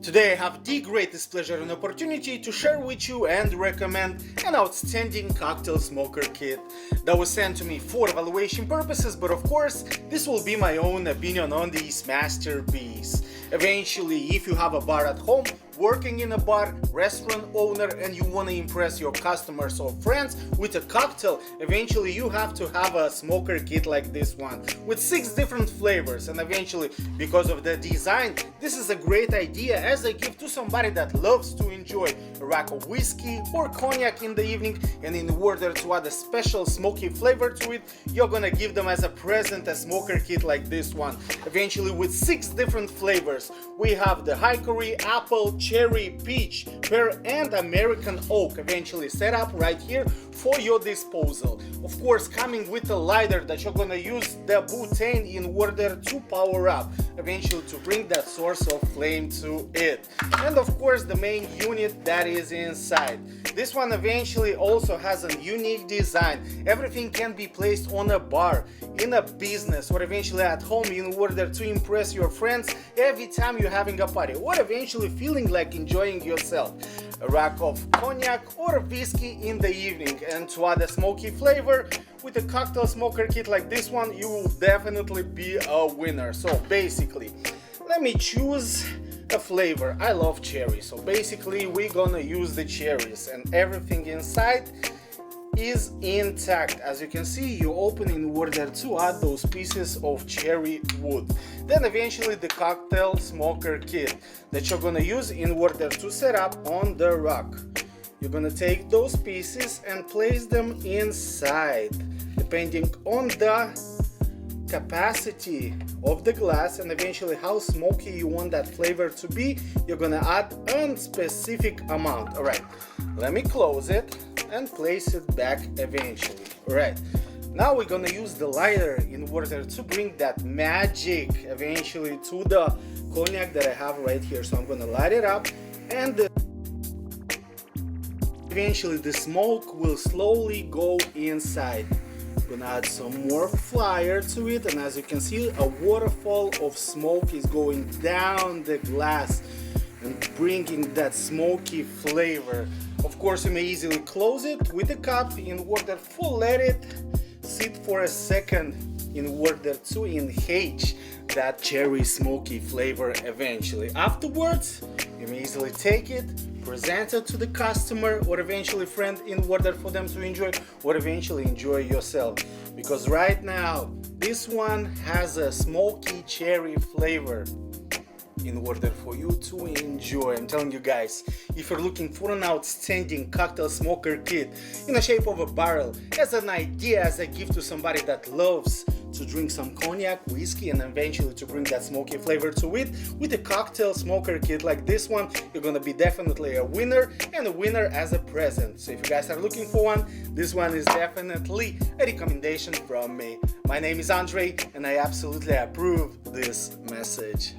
Today I have the greatest pleasure and opportunity to share with you and recommend an outstanding cocktail smoker kit that was sent to me for evaluation purposes, but of course this will be my own opinion on this masterpiece. Eventually, if you have a bar at home, working in a bar, restaurant owner, and you want to impress your customers or friends with a cocktail, eventually you have to have a smoker kit like this one with 6 different flavors. And eventually, because of the design, this is a great idea as a gift to somebody that loves to enjoy a rack of whiskey or cognac in the evening, and in order to add a special smoky flavor to it, you're gonna give them as a present a smoker kit like this one, eventually with 6 different flavors. We have the hickory, apple, cherry, peach, pear, and American oak eventually set up right here for your disposal. Of course, coming with a lighter that you're gonna use the butane in order to power up, eventually to bring that source of flame to it. And of course, the main unit that is inside. This one eventually also has a unique design. Everything can be placed on a bar, in a business, or eventually at home in order to impress your friends every time you're having a party, or eventually feeling like enjoying yourself. A rack of cognac or whiskey in the evening, and to add a smoky flavor with a cocktail smoker kit like this one, you will definitely be a winner. So basically, let me choose a flavor. I love cherry, so basically we're gonna use the cherries, and everything inside is intact. As you can see, you open in order to add those pieces of cherry wood. Then eventually the cocktail smoker kit that you're gonna use in order to set up on the rack. You're gonna take those pieces and place them inside, depending on the capacity of the glass and eventually how smoky you want that flavor to be. You're gonna add a specific amount. All right, let me close it and place it back eventually. All right, now we're gonna use the lighter in order to bring that magic eventually to the cognac that I have right here. So I'm gonna light it up, and eventually the smoke will slowly go inside. I'm gonna add some more fire to it, and as you can see, a waterfall of smoke is going down the glass and bringing that smoky flavor. Of course, you may easily close it with a cup in order to let it sit for a second in order to enhance that cherry smoky flavor eventually. Afterwards, you may easily take it, present it to the customer or eventually friend in order for them to enjoy, or eventually enjoy yourself. Because right now, this one has a smoky cherry flavor in order for you to enjoy. I'm telling you guys, if you're looking for an outstanding cocktail smoker kit in the shape of a barrel, as an idea, as a gift to somebody that loves to drink some cognac, whiskey, and eventually to bring that smoky flavor to it, with a cocktail smoker kit like this one, you're gonna be definitely a winner, and a winner as a present. So if you guys are looking for one, this one is definitely a recommendation from me. My name is Andre, and I absolutely approve this message.